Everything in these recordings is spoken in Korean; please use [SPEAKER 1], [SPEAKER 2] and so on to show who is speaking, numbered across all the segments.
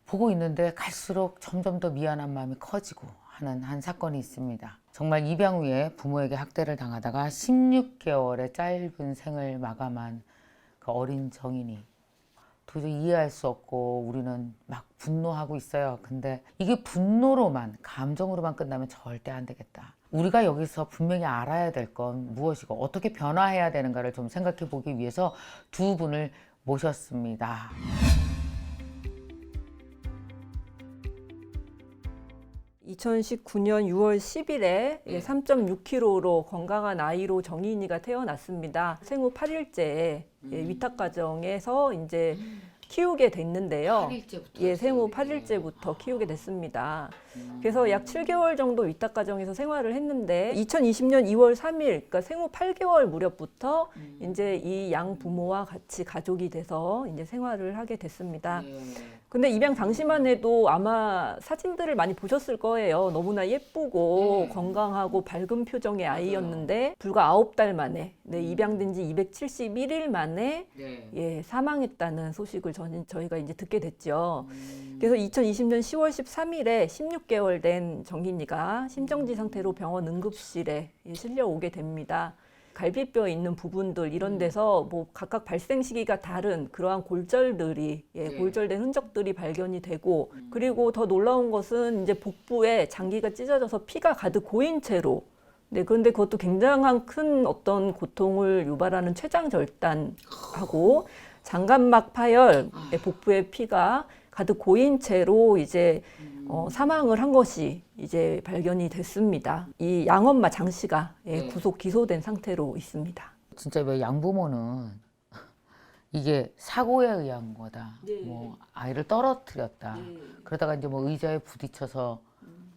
[SPEAKER 1] 보고 있는데 갈수록 점점 더 미안한 마음이 커지고 하는 한 사건이 있습니다. 정말 입양 후에 부모에게 학대를 당하다가 16개월의 짧은 생을 마감한 그 어린 정인이 도저히 이해할 수 없고 우리는 막 분노하고 있어요. 근데 이게 분노로만, 감정으로만 끝나면 절대 안 되겠다. 우리가 여기서 분명히 알아야 될 건 무엇이고 어떻게 변화해야 되는가를 좀 생각해 보기 위해서 두 분을 모셨습니다.
[SPEAKER 2] 2019년 6월 10일에 3.6kg로 건강한 아이로 정인이가 태어났습니다. 생후 8일째 위탁 가정에서 이제 키우게 됐는데요.
[SPEAKER 1] 8일째부터
[SPEAKER 2] 생후 8일째부터 키우게 됐습니다. 그래서 약 7개월 정도 위탁 가정에서 생활을 했는데 2020년 2월 3일, 그러니까 생후 8개월 무렵부터 이제 이 양 부모와 같이 가족이 돼서 이제 생활을 하게 됐습니다. 근데 입양 당시만 해도 아마 사진들을 많이 보셨을 거예요. 너무나 예쁘고 건강하고 밝은 표정의 아이였는데 불과 9달 만에 입양된 지 271일 만에 사망했다는 소식을 저희가 이제 듣게 됐죠. 그래서 2020년 10월 13일에 16개월 된 정인이가 심정지 상태로 병원 응급실에 실려오게 됩니다. 갈비뼈에 있는 부분들 이런 데서 뭐 각각 발생 시기가 다른 그러한 골절들이 골절된 흔적들이 발견이 되고, 그리고 더 놀라운 것은 이제 복부에 장기가 찢어져서 피가 가득 고인 채로, 그런데 그것도 굉장한 큰 어떤 고통을 유발하는 췌장절단하고 장갑막 파열, 복부에 피가 가득 고인 채로 이제 사망을 한 것이 이제 발견이 됐습니다. 이 양엄마 장 씨가 구속 기소된 상태로 있습니다.
[SPEAKER 1] 진짜 왜 양부모는 이게 사고에 의한 거다. 뭐 아이를 떨어뜨렸다. 그러다가 이제 뭐 의자에 부딪혀서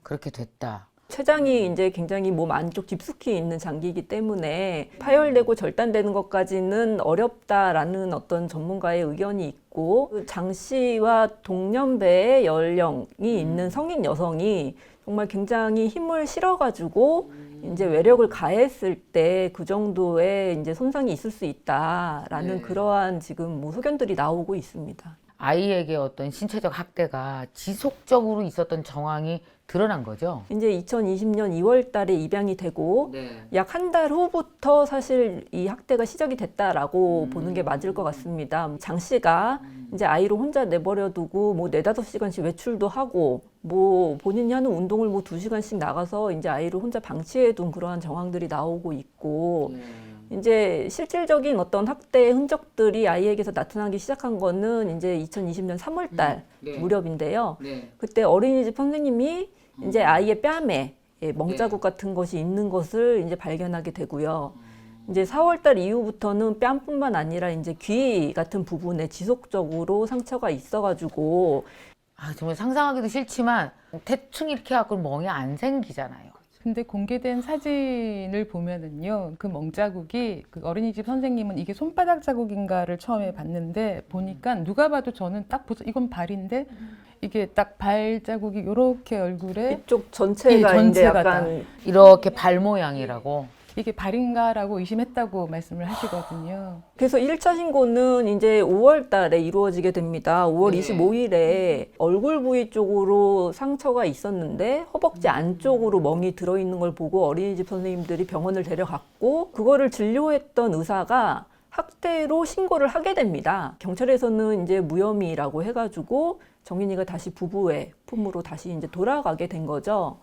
[SPEAKER 1] 그렇게 됐다.
[SPEAKER 2] 췌장이 이제 굉장히 몸 안쪽 깊숙이 있는 장기이기 때문에 파열되고 절단되는 것까지는 어렵다라는 어떤 전문가의 의견이 있고, 장 씨와 동년배의 연령이 있는 성인 여성이 정말 굉장히 힘을 실어가지고 이제 외력을 가했을 때 그 정도의 이제 손상이 있을 수 있다라는 그러한 지금 뭐 소견들이 나오고 있습니다.
[SPEAKER 1] 아이에게 어떤 신체적 학대가 지속적으로 있었던 정황이 드러난 거죠.
[SPEAKER 2] 이제 2020년 2월 달에 입양이 되고 약 한 달 후부터 사실 이 학대가 시작이 됐다라고 보는 게 맞을 것 같습니다. 장 씨가 이제 아이를 혼자 내버려 두고 뭐 4-5시간씩 외출도 하고 뭐 본인이 하는 운동을 뭐 2시간씩 나가서 이제 아이를 혼자 방치해 둔 그러한 정황들이 나오고 있고, 이제 실질적인 어떤 학대의 흔적들이 아이에게서 나타나기 시작한 거는 이제 2020년 3월 달 무렵인데요. 그때 어린이집 선생님이 이제 아이의 뺨에 멍자국 같은 것이 있는 것을 이제 발견하게 되고요. 이제 4월 달 이후부터는 뺨뿐만 아니라 이제 귀 같은 부분에 지속적으로 상처가 있어가지고,
[SPEAKER 1] 정말 상상하기도 싫지만 대충 이렇게 하고 멍이 안 생기잖아요.
[SPEAKER 3] 근데 공개된 사진을 보면은요, 그 멍자국이 그 어린이집 선생님은 이게 손바닥 자국인가를 처음에 봤는데 보니까 누가 봐도 저는 딱 보서 이건 발인데 이게 딱 발자국이 이렇게 얼굴에
[SPEAKER 2] 이쪽 전체가 이제 약간
[SPEAKER 1] 이렇게 발 모양이라고.
[SPEAKER 3] 이게 발인가라고 의심했다고 말씀을 하시거든요.
[SPEAKER 2] 그래서 1차 신고는 이제 5월 달에 이루어지게 됩니다. 5월 25일에 얼굴 부위 쪽으로 상처가 있었는데 허벅지 안쪽으로 멍이 들어있는 걸 보고 어린이집 선생님들이 병원을 데려갔고, 그거를 진료했던 의사가 학대로 신고를 하게 됩니다. 경찰에서는 이제 무혐의라고 해가지고 정인이가 다시 부부의 품으로 다시 이제 돌아가게 된 거죠.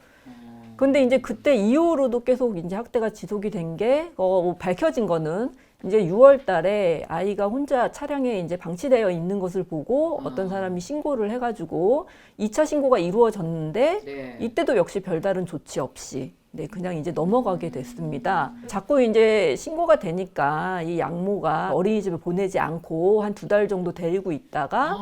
[SPEAKER 2] 근데 이제 그때 이후로도 계속 이제 학대가 지속이 된 게 밝혀진 거는 이제 6월 달에 아이가 혼자 차량에 이제 방치되어 있는 것을 보고 어떤 사람이 신고를 해가지고 2차 신고가 이루어졌는데 이때도 역시 별다른 조치 없이 그냥 이제 넘어가게 됐습니다. 자꾸 이제 신고가 되니까 이 양모가 어린이집에 보내지 않고 한 2달 정도 데리고 있다가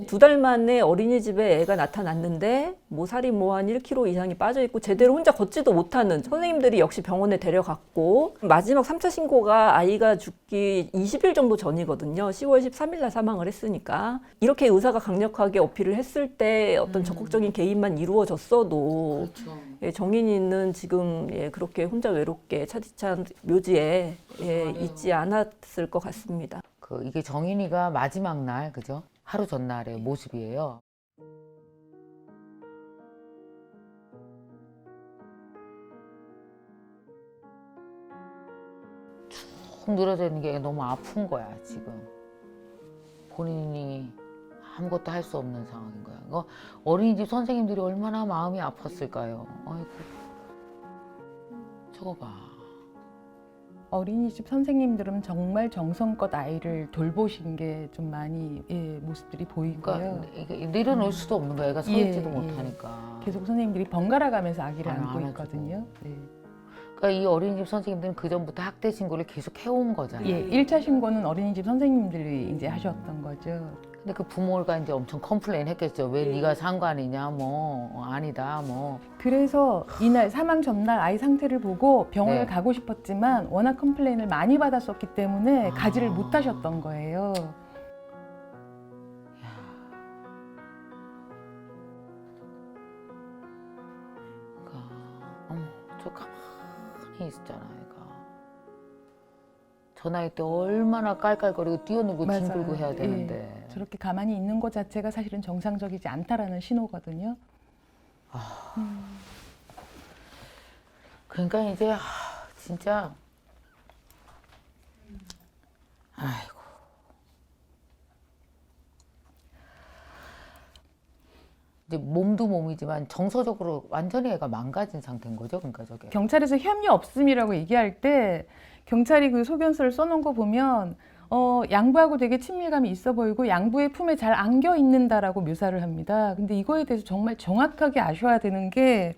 [SPEAKER 2] 2달 만에 어린이집에 애가 나타났는데 살이 한 1kg 이상이 빠져 있고 제대로 혼자 걷지도 못하는, 선생님들이 역시 병원에 데려갔고, 마지막 3차 신고가 아이가 죽기 20일 정도 전이거든요. 10월 13일 날 사망을 했으니까. 이렇게 의사가 강력하게 어필을 했을 때 어떤 적극적인 개입만 이루어졌어도 정인이는 지금 그렇게 혼자 외롭게 차디찬 묘지에 있지 않았을 것 같습니다.
[SPEAKER 1] 이게 정인이가 마지막 날, 그죠? 하루 전날의 모습이에요. 툭 늘어져 있는 게 너무 아픈 거야 지금. 본인이 아무것도 할 수 없는 상황인 거야. 이거 어린이집 선생님들이 얼마나 마음이 아팠을까요? 아이고, 저거 봐.
[SPEAKER 3] 어린이집 선생님들은 정말 정성껏 아이를 돌보신 게 좀 많이 모습들이 보이고요.
[SPEAKER 1] 그러니까 이게 내려놓을 수도 없는 거야. 애가 서 있지도
[SPEAKER 3] 예.
[SPEAKER 1] 못하니까.
[SPEAKER 3] 계속 선생님들이 번갈아 가면서 아기를
[SPEAKER 1] 안
[SPEAKER 3] 안고
[SPEAKER 1] 안아주고.
[SPEAKER 3] 있거든요. 네.
[SPEAKER 1] 그러니까 이 어린이집 선생님들은 그 전부터 학대 신고를 계속 해온 거잖아요.
[SPEAKER 3] 예, 1차 신고는 어린이집 선생님들이 이제 하셨던 거죠.
[SPEAKER 1] 근데 그 부모가 이제 엄청 컴플레인 했겠죠. 왜 네가 상관이냐, 뭐 아니다, 뭐.
[SPEAKER 3] 그래서 이날 사망 전날 아이 상태를 보고 병원을
[SPEAKER 1] 네.
[SPEAKER 3] 가고 싶었지만 워낙 컴플레인을 많이 받았었기 때문에
[SPEAKER 1] 아.
[SPEAKER 3] 가지를 못하셨던 거예요.
[SPEAKER 1] 그러니까 어머, 저 가만히 있었잖아, 애가. 저 나이 때 얼마나 깔깔거리고 뛰어놀고
[SPEAKER 3] 맞아요.
[SPEAKER 1] 뒹굴고 해야
[SPEAKER 3] 예.
[SPEAKER 1] 되는데.
[SPEAKER 3] 저렇게 가만히 있는 것 자체가 사실은 정상적이지 않다라는 신호거든요.
[SPEAKER 1] 그러니까 이제 진짜 아이고. 이제 몸도 몸이지만 정서적으로 완전히 애가 망가진 상태인 거죠, 그러니까 저게.
[SPEAKER 3] 경찰에서 혐의 없음이라고 얘기할 때 경찰이 그 소견서를 써놓은 거 보면 양부하고 되게 친밀감이 있어 보이고 양부의 품에 잘 안겨 있는다라고 묘사를 합니다. 근데 이거에 대해서 정말 정확하게 아셔야 되는 게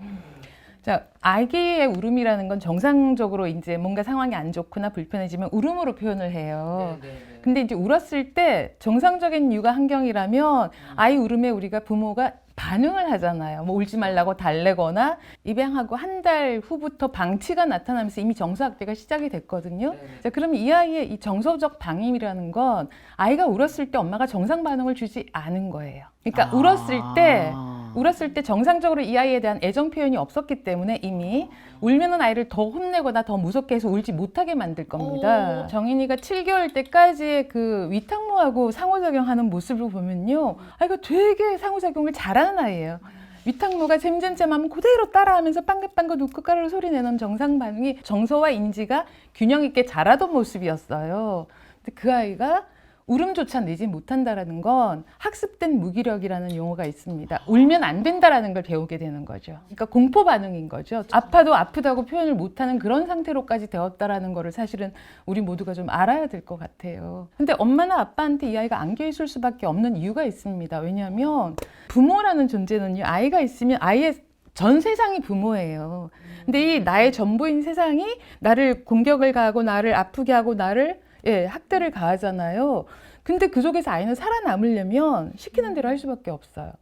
[SPEAKER 3] 자, 아기의 울음이라는 건 정상적으로 이제 뭔가 상황이 안 좋거나 불편해지면 울음으로 표현을 해요. 근데 이제 울었을 때 정상적인 육아 환경이라면 아이 울음에 우리가 부모가 반응을 하잖아요. 뭐 울지 말라고 달래거나 입양하고 한 달 후부터 방치가 나타나면서 이미 정서학대가 시작이 됐거든요. 자, 그럼 이 아이의 이 정서적 방임이라는 건 아이가 울었을 때 엄마가 정상 반응을 주지 않은 거예요. 그러니까 울었을 때 정상적으로 이 아이에 대한 애정 표현이 없었기 때문에 이미 울면은 아이를 더 혼내거나 더 무섭게 해서 울지 못하게 만들 겁니다. 정인이가 7개월 때까지의 그 위탁모하고 상호작용하는 모습을 보면요. 아이가 되게 상호작용을 잘하는 아이예요. 위탁모가 잼잼잼하면 그대로 따라하면서 빵긋빵긋 웃고 까르르 소리내는 정상 반응이 정서와 인지가 균형 있게 자라던 모습이었어요. 근데 그 아이가 울음조차 내지 못한다라는 건 학습된 무기력이라는 용어가 있습니다. 울면 안 된다라는 걸 배우게 되는 거죠. 그러니까 공포 반응인 거죠. 아파도 아프다고 표현을 못하는 그런 상태로까지 되었다라는 거를 사실은 우리 모두가 좀 알아야 될 것 같아요. 근데 엄마나 아빠한테 이 아이가 안겨 있을 수밖에 없는 이유가 있습니다. 왜냐하면 부모라는 존재는요, 아이가 있으면 아이의 전 세상이 부모예요. 근데 이 나의 전부인 세상이 나를 공격을 가하고 나를 아프게 하고 나를 학대를 가하잖아요. 근데 그 속에서 아이는 살아남으려면 시키는 대로 할 수밖에 없어요.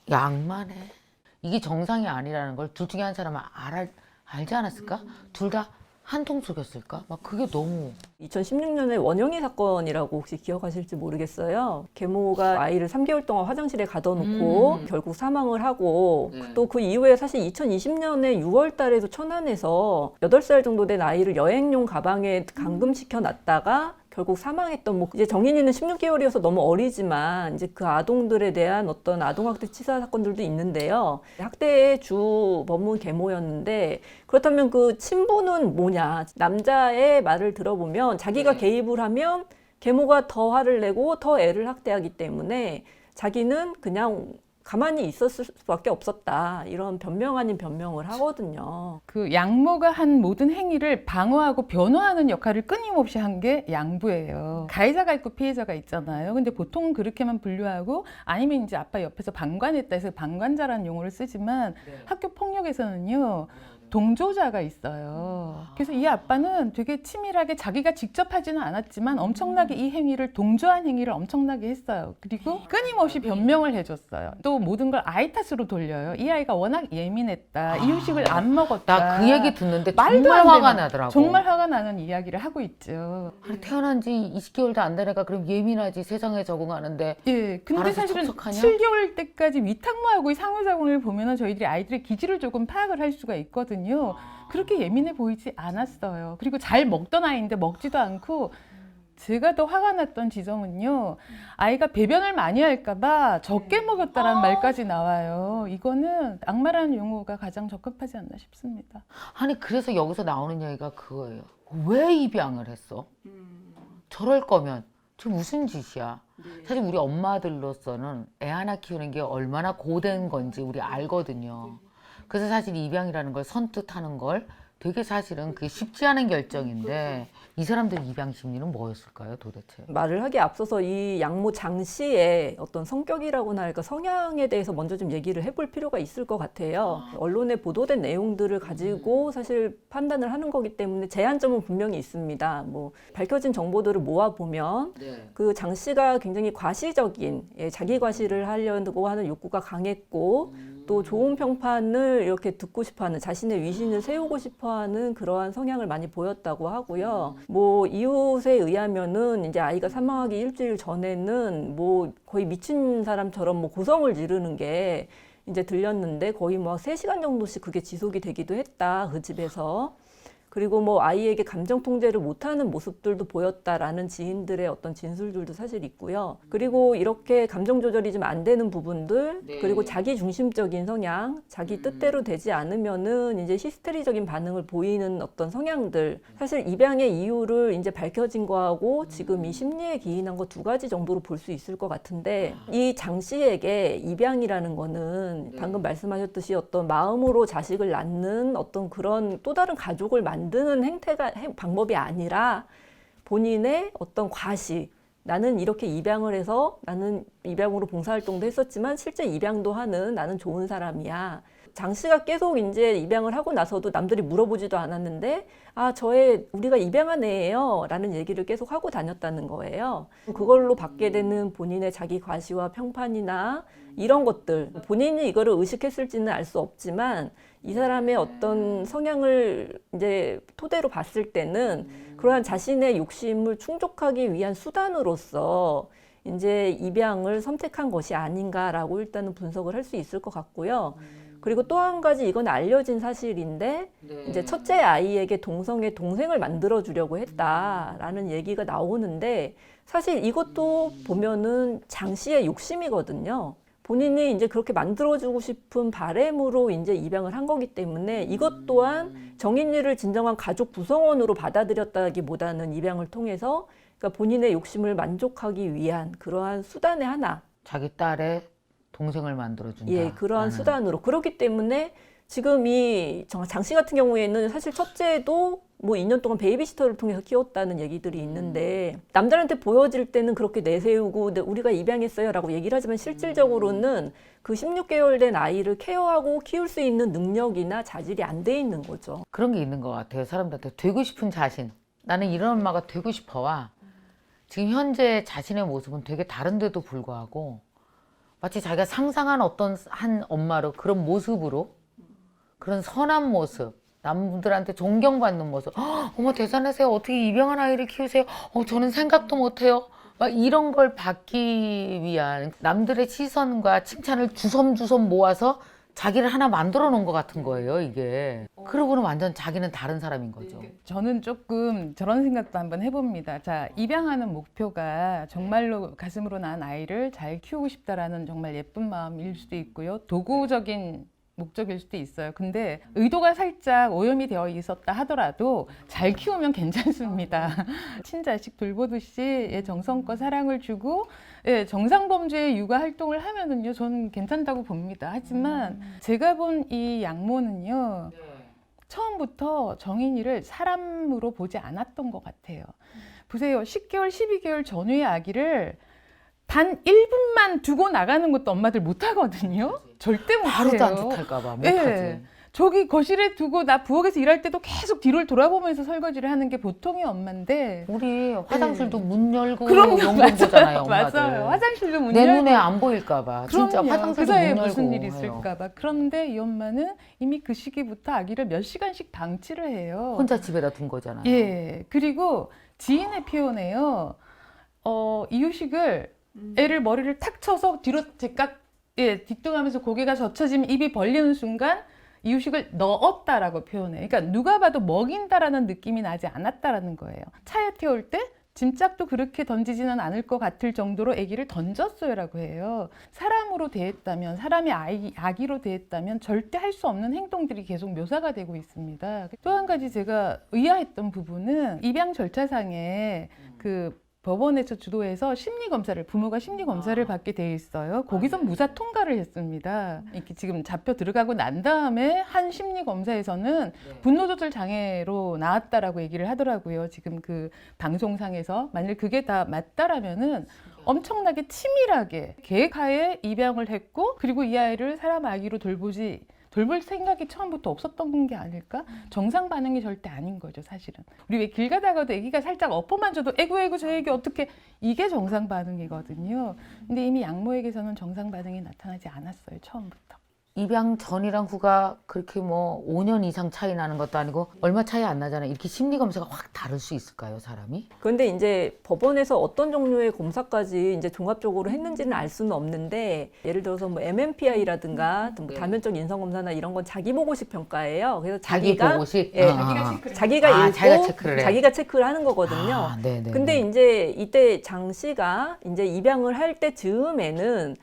[SPEAKER 1] 양만해. 이게 정상이 아니라는 걸 둘 중에 한 사람은 알지 않았을까? 둘 다 한통 속였을까? 막 그게 너무.
[SPEAKER 2] 2016년에 원영희 사건이라고 혹시 기억하실지 모르겠어요. 계모가 아이를 3개월 동안 화장실에 가둬놓고 결국 사망을 하고 또 그 이후에 사실 2020년에 6월 달에도 천안에서 8살 정도 된 아이를 여행용 가방에 감금시켜 놨다가 결국 사망했던, 뭐 이제 정인이는 16개월이어서 너무 어리지만 이제 그 아동들에 대한 어떤 아동학대 치사 사건들도 있는데요. 학대의 주 범은 계모였는데, 그렇다면 그 친부는 뭐냐? 남자의 말을 들어보면 자기가 개입을 하면 계모가 더 화를 내고 더 애를 학대하기 때문에 자기는 그냥 가만히 있었을 수밖에 없었다. 이런 변명 아닌 변명을 하거든요.
[SPEAKER 3] 그 양모가 한 모든 행위를 방어하고 변호하는 역할을 끊임없이 한 게 양부예요. 가해자가 있고 피해자가 있잖아요. 근데 보통 그렇게만 분류하고 아니면 이제 아빠 옆에서 방관했다 해서 방관자라는 용어를 쓰지만 학교 폭력에서는요. 동조자가 있어요. 그래서 이 아빠는 되게 치밀하게 자기가 직접 하지는 않았지만 엄청나게 이 행위를 동조한 행위를 엄청나게 했어요. 그리고 끊임없이 변명을 해줬어요. 또 모든 걸 아이 탓으로 돌려요. 이 아이가 워낙 예민했다. 이유식을 안 먹었다.
[SPEAKER 1] 나 그 얘기 듣는데
[SPEAKER 3] 말도
[SPEAKER 1] 정말
[SPEAKER 3] 안
[SPEAKER 1] 화가
[SPEAKER 3] 되는,
[SPEAKER 1] 나더라고.
[SPEAKER 3] 정말 화가 나는 이야기를 하고 있죠.
[SPEAKER 1] 아니, 태어난 지 20개월도 안 된 애가 그럼 예민하지, 세상에 적응하는데.
[SPEAKER 3] 예, 근데
[SPEAKER 1] 알아서
[SPEAKER 3] 사실은
[SPEAKER 1] 척척하냐?
[SPEAKER 3] 7개월 때까지 위탁모하고 이 상호작용을 보면은 저희들이 아이들의 기질을 조금 파악을 할 수가 있거든요. 그렇게 예민해 보이지 않았어요. 그리고 잘 먹던 아이인데 먹지도 않고, 제가 더 화가 났던 지점은요, 아이가 배변을 많이 할까봐 적게 먹였다라는 말까지 나와요. 이거는 악마라는 용어가 가장 적합하지 않나 싶습니다.
[SPEAKER 1] 아니, 그래서 여기서 나오는 얘기가 그거예요. 왜 입양을 했어? 저럴 거면 저 무슨 짓이야? 사실 우리 엄마들로서는 애 하나 키우는 게 얼마나 고된 건지 우리 알거든요. 그래서 사실 입양이라는 걸 선뜻하는 걸 되게 사실은 그게 쉽지 않은 결정인데 이 사람들 입양 심리는 뭐였을까요, 도대체?
[SPEAKER 2] 말을 하기에 앞서서 이 양모 장 씨의 어떤 성격이라고나 할까 성향에 대해서 먼저 좀 얘기를 해볼 필요가 있을 것 같아요. 언론에 보도된 내용들을 가지고 사실 판단을 하는 거기 때문에 제한점은 분명히 있습니다. 뭐 밝혀진 정보들을 모아보면 그 장 씨가 굉장히 과시적인 자기 과시를 하려고 하는 욕구가 강했고 또 좋은 평판을 이렇게 듣고 싶어하는 자신의 위신을 세우고 싶어하는 그러한 성향을 많이 보였다고 하고요. 뭐 이웃에 의하면은 이제 아이가 사망하기 일주일 전에는 뭐 거의 미친 사람처럼 뭐 고성을 지르는 게 이제 들렸는데 거의 뭐 3시간 정도씩 그게 지속이 되기도 했다, 그 집에서. 그리고 뭐 아이에게 감정 통제를 못하는 모습들도 보였다라는 지인들의 어떤 진술들도 사실 있고요. 그리고 이렇게 감정 조절이 좀 안 되는 부분들, 그리고 자기 중심적인 성향, 자기 뜻대로 되지 않으면은 이제 히스테리적인 반응을 보이는 어떤 성향들. 사실 입양의 이유를 이제 밝혀진 거하고 지금 이 심리에 기인한 거 2가지 정도로 볼 수 있을 것 같은데 이 장 씨에게 입양이라는 거는 방금 말씀하셨듯이 어떤 마음으로 자식을 낳는 어떤 그런 또 다른 가족을 만드는 방법이 아니라 본인의 어떤 과시, 나는 이렇게 입양을 해서 나는 입양으로 봉사활동도 했었지만 실제 입양도 하는 나는 좋은 사람이야. 장 씨가 계속 이제 입양을 하고 나서도 남들이 물어보지도 않았는데 우리가 입양한 애예요 라는 얘기를 계속 하고 다녔다는 거예요. 그걸로 받게 되는 본인의 자기 과시와 평판이나 이런 것들, 본인이 이거를 의식했을지는 알 수 없지만 이 사람의 어떤 성향을 이제 토대로 봤을 때는 그러한 자신의 욕심을 충족하기 위한 수단으로서 이제 입양을 선택한 것이 아닌가라고 일단은 분석을 할 수 있을 것 같고요. 그리고 또 한 가지 이건 알려진 사실인데 이제 첫째 아이에게 동성의 동생을 만들어 주려고 했다라는 얘기가 나오는데 사실 이것도 보면은 장 씨의 욕심이거든요. 본인이 이제 그렇게 만들어주고 싶은 바램으로 이제 입양을 한 거기 때문에 이것 또한 정인이를 진정한 가족 구성원으로 받아들였다기보다는 입양을 통해서 그러니까 본인의 욕심을 만족하기 위한 그러한 수단의 하나.
[SPEAKER 1] 자기 딸의 동생을 만들어준다.
[SPEAKER 2] 예, 그러한 수단으로. 그렇기 때문에 지금 이 장 씨 같은 경우에는 사실 첫째도 뭐 2년 동안 베이비시터를 통해서 키웠다는 얘기들이 있는데 남들한테 보여질 때는 그렇게 내세우고 우리가 입양했어요 라고 얘기를 하지만 실질적으로는 그 16개월 된 아이를 케어하고 키울 수 있는 능력이나 자질이 안 돼 있는 거죠.
[SPEAKER 1] 그런 게 있는 것 같아요. 사람들한테 되고 싶은 자신. 나는 이런 엄마가 되고 싶어와 지금 현재 자신의 모습은 되게 다른데도 불구하고 마치 자기가 상상한 어떤 한 엄마로 그런 모습으로 그런 선한 모습, 남들한테 존경받는 모습. 어머 대단하세요. 어떻게 입양한 아이를 키우세요? 저는 생각도 못해요. 막 이런 걸 받기 위한 남들의 시선과 칭찬을 주섬주섬 모아서 자기를 하나 만들어 놓은 것 같은 거예요, 이게. 그러고는 완전 자기는 다른 사람인 거죠.
[SPEAKER 3] 저는 조금 저런 생각도 한번 해봅니다. 자, 입양하는 목표가 정말로 가슴으로 낳은 아이를 잘 키우고 싶다라는 정말 예쁜 마음일 수도 있고요. 도구적인 목적일 수도 있어요. 근데 의도가 살짝 오염이 되어 있었다 하더라도 잘 키우면 괜찮습니다. 친자식 돌보듯이 정성껏 사랑을 주고 정상범주의 육아 활동을 하면은요, 저는 괜찮다고 봅니다. 하지만 제가 본 이 양모는요, 처음부터 정인이를 사람으로 보지 않았던 것 같아요. 보세요. 10개월, 12개월 전후의 아기를 단 1분만 두고 나가는 것도 엄마들 못하거든요. 절대 못해요.
[SPEAKER 1] 바로 딴짓할까 봐 못하지.
[SPEAKER 3] 네. 저기 거실에 두고 나 부엌에서 일할 때도 계속 뒤를 돌아보면서 설거지를 하는 게 보통의 엄마인데
[SPEAKER 1] 우리 화장실도 문 열고
[SPEAKER 3] 그럼요.
[SPEAKER 1] 용돈 보잖아요, 엄마들.
[SPEAKER 3] 맞아요. 화장실도 문
[SPEAKER 1] 내
[SPEAKER 3] 열고.
[SPEAKER 1] 눈에 안 보일까 봐. 진짜
[SPEAKER 3] 그럼요.
[SPEAKER 1] 화장실도
[SPEAKER 3] 그 사이에
[SPEAKER 1] 문 열고
[SPEAKER 3] 무슨 일이
[SPEAKER 1] 해요.
[SPEAKER 3] 있을까 봐. 그런데 이 엄마는 이미 그 시기부터 아기를 몇 시간씩 방치를 해요.
[SPEAKER 1] 혼자 집에다 둔 거잖아요.
[SPEAKER 3] 예. 그리고 지인의 표현에요. 이유식을 애를 머리를 탁 쳐서 뒤로 제깍 뒤뚱하면서 고개가 젖혀지면 입이 벌리는 순간 이유식을 넣었다라고 표현해요. 그러니까 누가 봐도 먹인다라는 느낌이 나지 않았다라는 거예요. 차에 태울 때 짐짝도 그렇게 던지지는 않을 것 같을 정도로 아기를 던졌어요라고 해요. 사람으로 사람으로 대했다면, 사람의 아기로 대했다면 절대 할 수 없는 행동들이 계속 묘사가 되고 있습니다. 또 한 가지 제가 의아했던 부분은 입양 절차상에 그 법원에서 주도해서 부모가 심리 검사를 받게 돼 있어요. 거기서 무사 통과를 했습니다. 이렇게 지금 잡혀 들어가고 난 다음에 한 심리 검사에서는 분노 조절 장애로 나왔다라고 얘기를 하더라고요. 지금 그 방송상에서 만약 그게 다 맞다라면은 엄청나게 치밀하게 계획하에 입양을 했고, 그리고 이 아이를 사람 아기로 돌볼 생각이 처음부터 없었던 게 아닐까? 정상 반응이 절대 아닌 거죠, 사실은. 우리 왜 길 가다가도 아기가 살짝 엎어만 줘도 에구 저 애기 어떻게, 이게 정상 반응이거든요. 근데 이미 양모에게서는 정상 반응이 나타나지 않았어요, 처음부터.
[SPEAKER 1] 입양 전이랑 후가 그렇게 뭐 5년 이상 차이 나는 것도 아니고 얼마 차이 안 나잖아요. 이렇게 심리 검사가 확 다를 수 있을까요, 사람이?
[SPEAKER 2] 그런데 이제 법원에서 어떤 종류의 검사까지 이제 종합적으로 했는지는 알 수는 없는데, 예를 들어서 뭐 MMPI라든가 뭐 다면적 인성 검사나 이런 건 자기 보고식 평가예요. 그래서
[SPEAKER 1] 자기
[SPEAKER 2] 자기가
[SPEAKER 1] 보고식?
[SPEAKER 2] 예, 자기가 읽고
[SPEAKER 1] 자기가 체크를 해.
[SPEAKER 2] 자기가 체크를 하는 거거든요.
[SPEAKER 1] 네네.
[SPEAKER 2] 근데 이제 이때 장 씨가 이제 입양을 할 때 즈음에는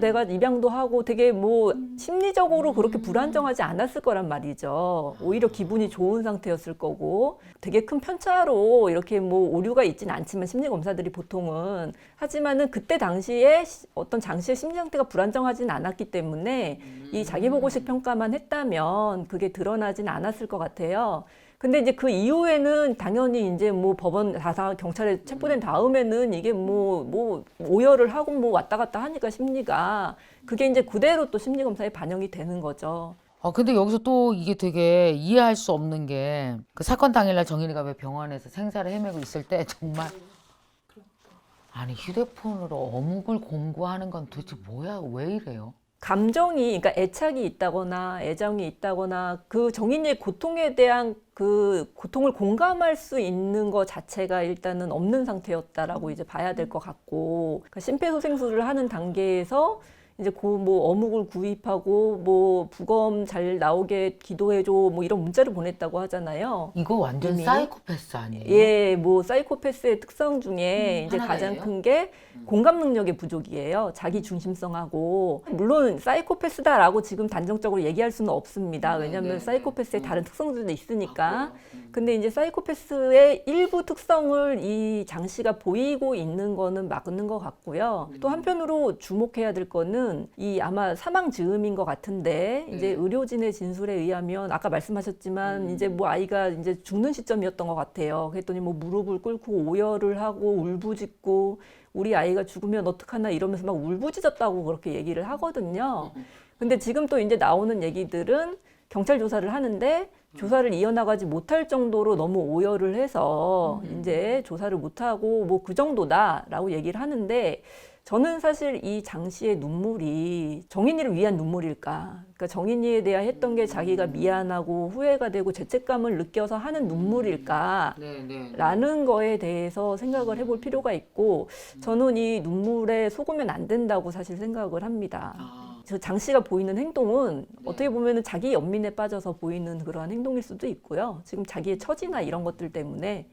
[SPEAKER 2] 내가 입양도 하고 되게 뭐 심리적으로 그렇게 불안정하지 않았을 거란 말이죠. 오히려 기분이 좋은 상태였을 거고, 되게 큰 편차로 이렇게 뭐 오류가 있지는 않지만 심리 검사들이 보통은, 하지만은 그때 당시에 어떤 장 씨의 심리 상태가 불안정하지는 않았기 때문에 이 자기 보고식 평가만 했다면 그게 드러나진 않았을 것 같아요. 근데 이제 그 이후에는 당연히 이제 뭐 법원 경찰에 체포된 다음에는 이게 뭐 오열을 하고 뭐 왔다 갔다 하니까 심리가, 그게 이제 그대로 또 심리 검사에 반영이 되는 거죠.
[SPEAKER 1] 근데 여기서 또 이게 되게 이해할 수 없는 게, 그 사건 당일날 정인이가 왜 병원에서 생사를 헤매고 있을 때 정말 아니 휴대폰으로 어묵을 공부하는 건 도대체 뭐야, 왜 이래요?
[SPEAKER 2] 감정이, 그러니까 애착이 있다거나 애정이 있다거나 그 정인이의 고통에 대한 그 고통을 공감할 수 있는 것 자체가 일단은 없는 상태였다라고 이제 봐야 될 것 같고, 그러니까 심폐소생술을 하는 단계에서 이제 뭐 어묵을 구입하고 뭐 부검 잘 나오게 기도해줘 뭐 이런 문자를 보냈다고 하잖아요.
[SPEAKER 1] 이거 완전
[SPEAKER 2] 이미?
[SPEAKER 1] 사이코패스 아니에요?
[SPEAKER 2] 예, 뭐 사이코패스의 특성 중에 이제
[SPEAKER 1] 하나가
[SPEAKER 2] 가장
[SPEAKER 1] 예요?
[SPEAKER 2] 큰 게 공감 능력의 부족이에요. 자기 중심성하고. 물론 사이코패스다라고 지금 단정적으로 얘기할 수는 없습니다. 왜냐하면 사이코패스의 다른 특성들도 있으니까. 근데 이제 사이코패스의 일부 특성을 이 장 씨가 보이고 있는 거는 맞는 것 같고요. 또 한편으로 주목해야 될 거는 이 아마 사망 즈음인 것 같은데, 이제 의료진의 진술에 의하면 아까 말씀하셨지만 이제 뭐 아이가 이제 죽는 시점이었던 것 같아요. 그랬더니 뭐 무릎을 꿇고 오열을 하고 울부짖고, 우리 아이가 죽으면 어떡하나 이러면서 막 울부짖었다고 그렇게 얘기를 하거든요. 근데 지금 또 이제 나오는 얘기들은 경찰 조사를 하는데 조사를 이어나가지 못할 정도로 너무 오열을 해서 이제 조사를 못하고 뭐 그 정도다라고 얘기를 하는데, 저는 사실 이 장 씨의 눈물이 정인이를 위한 눈물일까? 그러니까 정인이에 대해 했던 게 자기가 미안하고 후회가 되고 죄책감을 느껴서 하는 눈물일까? 라는 거에 대해서 생각을 해볼 필요가 있고, 저는 이 눈물에 속으면 안 된다고 사실 생각을 합니다. 저 장 씨가 보이는 행동은 어떻게 보면은 자기 연민에 빠져서 보이는 그러한 행동일 수도 있고요. 지금 자기의 처지나 이런 것들 때문에.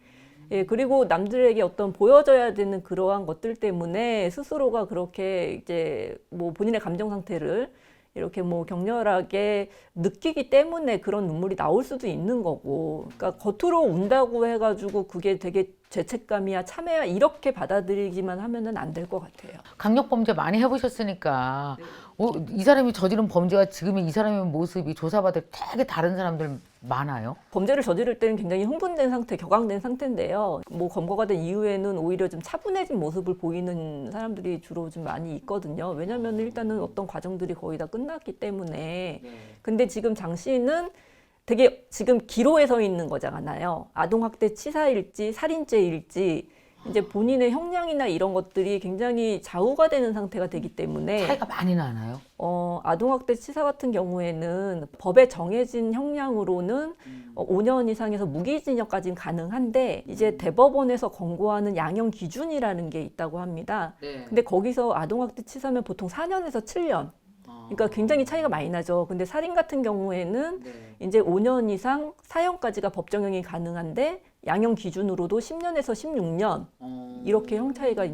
[SPEAKER 2] 예, 그리고 남들에게 어떤 보여져야 되는 그러한 것들 때문에 스스로가 그렇게 이제 뭐 본인의 감정 상태를 이렇게 뭐 격렬하게 느끼기 때문에 그런 눈물이 나올 수도 있는 거고, 그러니까 겉으로 운다고 해가지고 그게 되게 죄책감이야 참회야 이렇게 받아들이기만 하면은 안 될 것 같아요.
[SPEAKER 1] 강력범죄 많이 해보셨으니까 이 사람이 저지른 범죄와 지금의 이 사람의 모습이 조사받을 되게 다른 사람들 많아요?
[SPEAKER 2] 범죄를 저지를 때는 굉장히 흥분된 상태, 격앙된 상태인데요. 뭐 검거가 된 이후에는 오히려 좀 차분해진 모습을 보이는 사람들이 주로 좀 많이 있거든요. 왜냐하면 일단은 어떤 과정들이 거의 다 끝났기 때문에. 근데 지금 장 씨는 되게 지금 기로에 서 있는 거잖아요. 아동학대 치사일지 살인죄일지 이제 본인의 형량이나 이런 것들이 굉장히 좌우가 되는 상태가 되기 때문에.
[SPEAKER 1] 차이가 많이 나나요?
[SPEAKER 2] 아동학대 치사 같은 경우에는 법에 정해진 형량으로는 5년 이상에서 무기징역까지는 가능한데, 이제 대법원에서 권고하는 양형 기준이라는 게 있다고 합니다. 근데 거기서 아동학대 치사면 보통 4년에서 7년. 그러니까 굉장히 차이가 많이 나죠. 근데 살인 같은 경우에는 이제 5년 이상 사형까지가 법정형이 가능한데, 양형 기준으로도 10년에서 16년 이렇게 형 차이가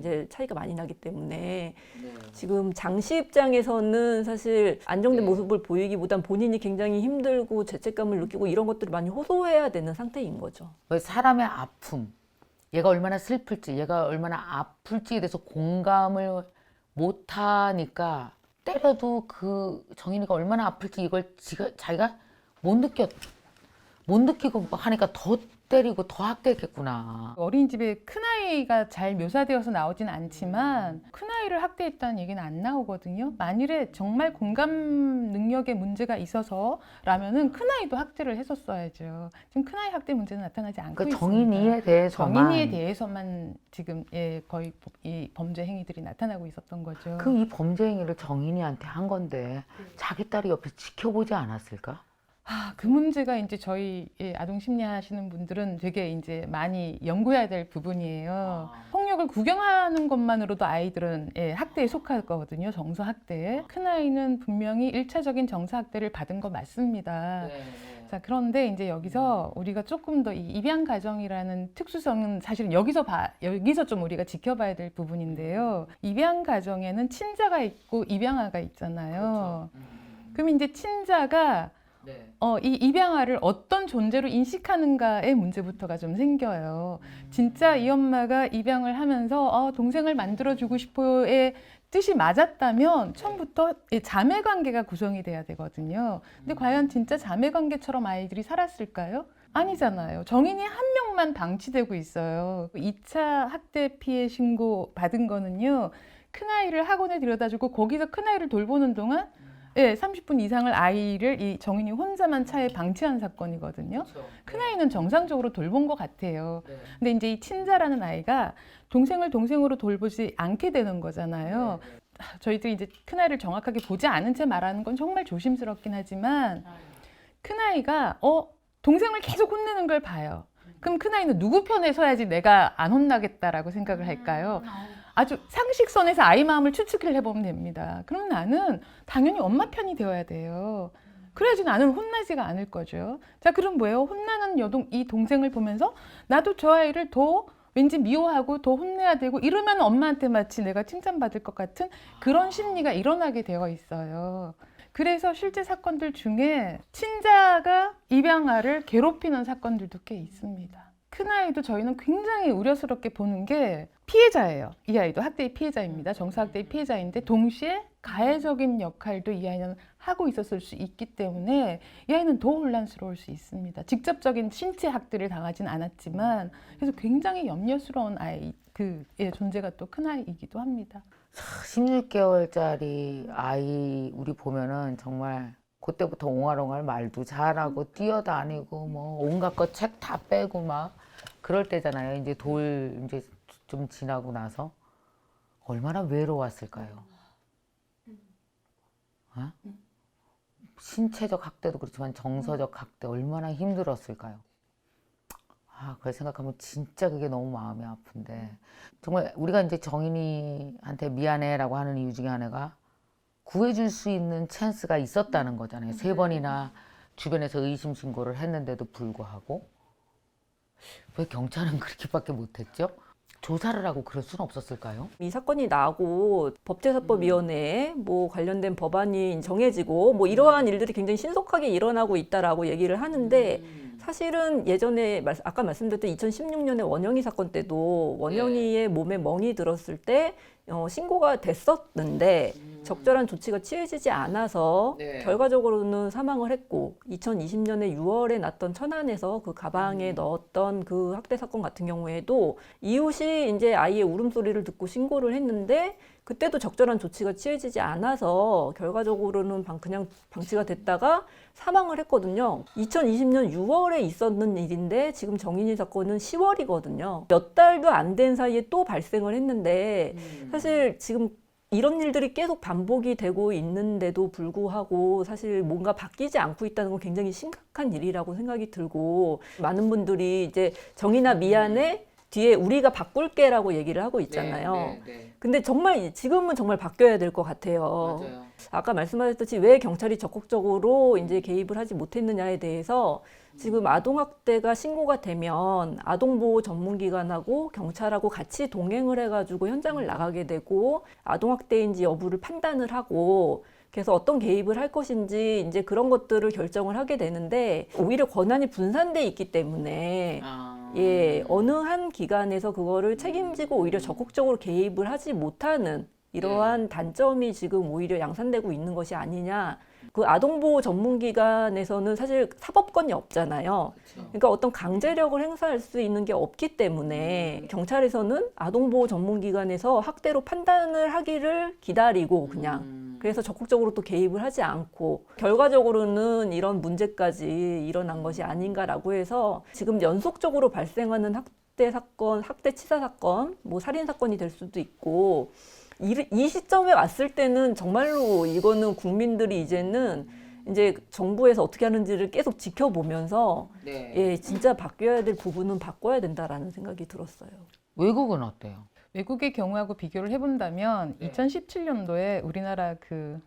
[SPEAKER 2] 많이 나기 때문에 지금 장씨 입장에서는 사실 안정된 모습을 보이기보단 본인이 굉장히 힘들고 죄책감을 느끼고 이런 것들을 많이 호소해야 되는 상태인 거죠.
[SPEAKER 1] 왜 사람의 아픔, 얘가 얼마나 슬플지, 얘가 얼마나 아플지에 대해서 공감을 못하니까 때려도 그 정인이가 얼마나 아플지 이걸 자기가 못 느끼고 하니까 더 때리고 더 학대했겠구나.
[SPEAKER 3] 어린이집에 큰아이가 잘 묘사되어서 나오진 않지만 큰아이를 학대했다는 얘기는 안 나오거든요. 만일에 정말 공감 능력에 문제가 있어서라면은 큰아이도 학대를 했었어야죠. 지금 큰아이 학대 문제는 나타나지 않고
[SPEAKER 1] 그
[SPEAKER 3] 있습니다.
[SPEAKER 1] 정인이에 대해서만.
[SPEAKER 3] 정인이에 대해서만 지금 거의 이 범죄 행위들이 나타나고 있었던 거죠.
[SPEAKER 1] 그 이 범죄 행위를 정인이한테 한 건데 자기 딸이 옆에 지켜보지 않았을까?
[SPEAKER 3] 그 문제가 이제 저희 아동 심리 하시는 분들은 되게 이제 많이 연구해야 될 부분이에요. 폭력을 구경하는 것만으로도 아이들은 학대에 속할 거거든요. 정서 학대. 큰 아이는 분명히 1차적인 정서 학대를 받은 거 맞습니다. 자, 그런데 이제 여기서 우리가 조금 더 이 입양 가정이라는 특수성은 사실 여기서 좀 우리가 지켜봐야 될 부분인데요. 입양 가정에는 친자가 있고 입양아가 있잖아요. 그럼 이제 친자가 이 입양아를 어떤 존재로 인식하는가의 문제부터가 좀 생겨요. 진짜 이 엄마가 입양을 하면서 동생을 만들어주고 싶어의 뜻이 맞았다면 처음부터 자매 관계가 구성이 돼야 되거든요. 근데 과연 진짜 자매 관계처럼 아이들이 살았을까요? 아니잖아요. 정인이 한 명만 방치되고 있어요. 2차 학대 피해 신고 받은 거는요. 큰아이를 학원에 데려다주고 거기서 큰아이를 돌보는 동안 30분 이상을 아이를 이 정인이 혼자만 차에 방치한 사건이거든요. 큰아이는 정상적으로 돌본 것 같아요. 근데 이제 이 친자라는 아이가 동생을 동생으로 돌보지 않게 되는 거잖아요. 저희들이 이제 큰아이를 정확하게 보지 않은 채 말하는 건 정말 조심스럽긴 하지만 큰아이가 동생을 계속 혼내는 걸 봐요. 그럼 큰아이는 누구 편에 서야지 내가 안 혼나겠다라고 생각을 할까요? 아주 상식선에서 아이 마음을 추측을 해보면 됩니다. 그럼 나는 당연히 엄마 편이 되어야 돼요. 그래야지 나는 혼나지가 않을 거죠. 자, 그럼 뭐예요? 혼나는 이 동생을 보면서 나도 저 아이를 더 왠지 미워하고 더 혼내야 되고 이러면 엄마한테 마치 내가 칭찬받을 것 같은 그런 심리가 일어나게 되어 있어요. 그래서 실제 사건들 중에 친자가 입양아를 괴롭히는 사건들도 꽤 있습니다. 큰아이도 저희는 굉장히 우려스럽게 보는 게 피해자예요. 이 아이도 학대의 피해자입니다. 정서학대의 피해자인데 동시에 가해적인 역할도 이 아이는 하고 있었을 수 있기 때문에 이 아이는 더 혼란스러울 수 있습니다. 직접적인 신체 학대를 당하진 않았지만 그래서 굉장히 염려스러운 존재가 또 큰아이이기도 합니다.
[SPEAKER 1] 16개월짜리 아이 우리 보면은 정말 그때부터 옹알옹알 말도 잘하고 뛰어다니고 뭐 온갖 거 책 다 빼고 막 그럴 때잖아요. 이제 이제 좀 지나고 나서 얼마나 외로웠을까요? 신체적 학대도 그렇지만 정서적 학대 얼마나 힘들었을까요? 그걸 생각하면 진짜 그게 너무 마음이 아픈데 정말 우리가 이제 정인이한테 미안해라고 하는 이유 중에 하나가 구해줄 수 있는 찬스가 있었다는 거잖아요. 3번이나 주변에서 의심 신고를 했는데도 불구하고 왜 경찰은 그렇게밖에 못했죠? 조사를 하고 그럴 수는 없었을까요?
[SPEAKER 2] 이 사건이 나고 법제사법위원회에 뭐 관련된 법안이 정해지고 뭐 이러한 일들이 굉장히 신속하게 일어나고 있다라고 얘기를 하는데 사실은 예전에 아까 말씀드렸던 2016년에 원영이 사건 때도 원영이의 몸에 멍이 들었을 때 신고가 됐었는데 적절한 조치가 취해지지 않아서 결과적으로는 사망을 했고 2020년에 6월에 났던 천안에서 그 가방에 넣었던 그 학대 사건 같은 경우에도 이웃이 이제 아이의 울음소리를 듣고 신고를 했는데 그때도 적절한 조치가 취해지지 않아서 결과적으로는 그냥 방치가 됐다가 사망을 했거든요. 2020년 6월에 있었는 일인데 지금 정인이 사건은 10월이거든요. 몇 달도 안 된 사이에 또 발생을 했는데 사실 지금 이런 일들이 계속 반복이 되고 있는데도 불구하고 사실 뭔가 바뀌지 않고 있다는 건 굉장히 심각한 일이라고 생각이 들고 많은 분들이 이제 정인아 미안해 뒤에 우리가 바꿀게라고 얘기를 하고 있잖아요. 근데 정말 지금은 정말 바뀌어야 될 것 같아요.
[SPEAKER 1] 맞아요.
[SPEAKER 2] 아까 말씀하셨듯이 왜 경찰이 적극적으로 이제 개입을 하지 못했느냐에 대해서 지금 아동학대가 신고가 되면 아동보호 전문기관하고 경찰하고 같이 동행을 해가지고 현장을 나가게 되고 아동학대인지 여부를 판단을 하고 그래서 어떤 개입을 할 것인지 이제 그런 것들을 결정을 하게 되는데 오히려 권한이 분산돼 있기 때문에 예, 어느 한 기관에서 그거를 책임지고 오히려 적극적으로 개입을 하지 못하는 이러한 단점이 지금 오히려 양산되고 있는 것이 아니냐. 그 아동보호 전문기관에서는 사실 사법권이 없잖아요. 그러니까 어떤 강제력을 행사할 수 있는 게 없기 때문에 경찰에서는 아동보호 전문기관에서 학대로 판단을 하기를 기다리고 그냥 그래서 적극적으로 또 개입을 하지 않고 결과적으로는 이런 문제까지 일어난 것이 아닌가라고 해서 지금 연속적으로 발생하는 학대 사건, 학대 치사 사건, 뭐 살인 사건이 될 수도 있고 이 시점에 왔을 때는 정말로 이거는 국민들이 이제는 이제 정부에서 어떻게 하는지를 계속 지켜보면서 예, 진짜 바뀌어야 될 부분은 바꿔야 된다라는 생각이 들었어요.
[SPEAKER 1] 외국은 어때요?
[SPEAKER 3] 외국의 경우하고 비교를 해본다면 2017년도에 우리나라 그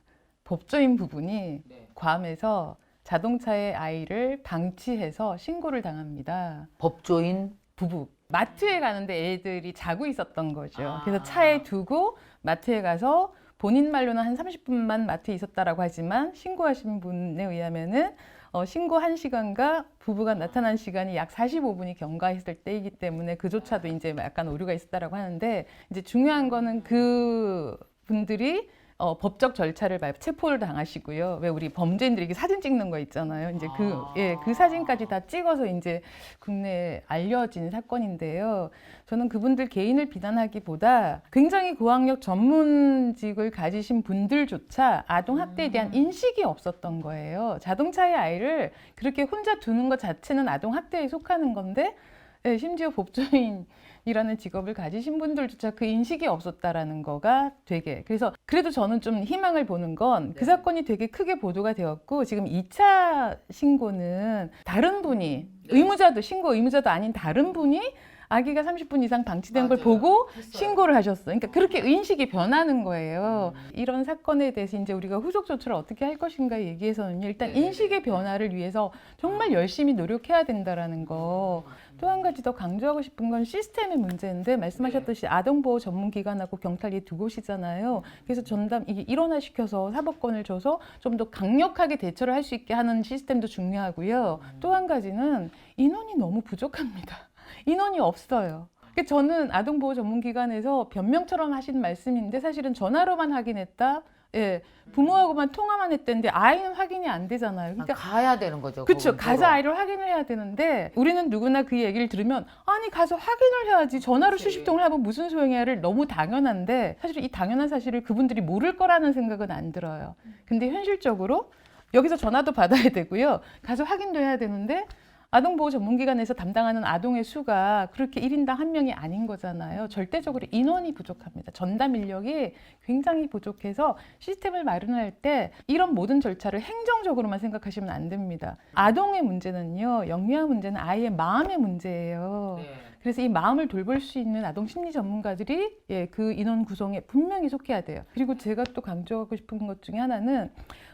[SPEAKER 3] 법조인 부분이 괌에서 자동차의 아이를 방치해서 신고를 당합니다.
[SPEAKER 1] 법조인
[SPEAKER 3] 부부. 마트에 가는데 애들이 자고 있었던 거죠. 그래서 차에 두고 마트에 가서 본인 말로는 한 30분만 마트에 있었다라고 하지만 신고하신 분에 의하면은 신고 1시간과 부부가 나타난 시간이 약 45분이 경과했을 때이기 때문에 그조차도 이제 약간 오류가 있었다라고 하는데 이제 중요한 거는 그 분들이 법적 절차를 체포를 당하시고요. 왜 우리 범죄인들이 사진 찍는 거 있잖아요. 이제 그 사진까지 다 찍어서 이제 국내에 알려진 사건인데요. 저는 그분들 개인을 비난하기보다 굉장히 고학력 전문직을 가지신 분들조차 아동학대에 대한 인식이 없었던 거예요. 자동차의 아이를 그렇게 혼자 두는 것 자체는 아동학대에 속하는 건데 심지어 법조인이라는 직업을 가지신 분들조차 그 인식이 없었다라는 거가 되게 그래서 그래도 저는 좀 희망을 보는 건 그 사건이 되게 크게 보도가 되었고 지금 2차 신고는 다른 분이 신고 의무자도 아닌 다른 분이 아기가 30분 이상 방치된 걸 보고 신고를 하셨어요. 그러니까 그렇게 인식이 변하는 거예요. 이런 사건에 대해서 이제 우리가 후속 조치를 어떻게 할 것인가 얘기해서는 일단 인식의 변화를 위해서 정말 열심히 노력해야 된다라는 거. 또 한 가지 더 강조하고 싶은 건 시스템의 문제인데 말씀하셨듯이 아동보호 전문기관하고 경찰이 두 곳이잖아요. 그래서 이게 일원화시켜서 사법권을 줘서 좀 더 강력하게 대처를 할 수 있게 하는 시스템도 중요하고요. 또 한 가지는 인원이 너무 부족합니다. 인원이 없어요. 저는 아동보호 전문기관에서 변명처럼 하신 말씀인데 사실은 전화로만 확인했다. 예, 부모하고만 통화만 했는데 아이는 확인이 안 되잖아요. 그러니까
[SPEAKER 1] 가야 되는 거죠.
[SPEAKER 3] 그렇죠. 가서 아이를 확인을 해야 되는데 우리는 누구나 그 얘기를 들으면 아니 가서 확인을 해야지 전화로 수십 통을 하면 무슨 소용이야를 너무 당연한데 사실 이 당연한 사실을 그분들이 모를 거라는 생각은 안 들어요. 근데 현실적으로 여기서 전화도 받아야 되고요. 가서 확인도 해야 되는데 아동보호 전문기관에서 담당하는 아동의 수가 그렇게 1인당 1명이 아닌 거잖아요. 절대적으로 인원이 부족합니다. 전담 인력이 굉장히 부족해서 시스템을 마련할 때 이런 모든 절차를 행정적으로만 생각하시면 안 됩니다. 아동의 문제는요, 영유아 문제는 아이의 마음의 문제예요. 그래서 이 마음을 돌볼 수 있는 아동 심리 전문가들이 그 인원 구성에 분명히 속해야 돼요. 그리고 제가 또 강조하고 싶은 것 중에 하나는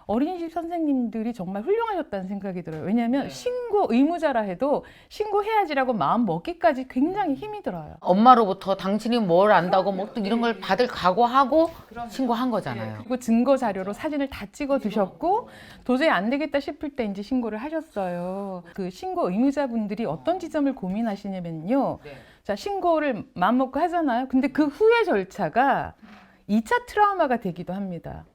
[SPEAKER 3] 어린이집 선생님들이 정말 훌륭하셨다는 생각이 들어요. 왜냐하면 신고 의무자라 해도 신고해야지라고 마음 먹기까지 굉장히 힘이 들어요.
[SPEAKER 1] 엄마로부터 당신이 뭘 안다고 뭐 이런 걸 받을 각오하고 신고한 거잖아요.
[SPEAKER 3] 그리고 증거 자료로 사진을 다 찍어 두셨고 도저히 안 되겠다 싶을 때 이제 신고를 하셨어요. 그 신고 의무자분들이 어떤 지점을 고민하시냐면요. 자, 신고를 마음 먹고 하잖아요. 근데 그 후의 절차가 2차 트라우마가 되기도 합니다.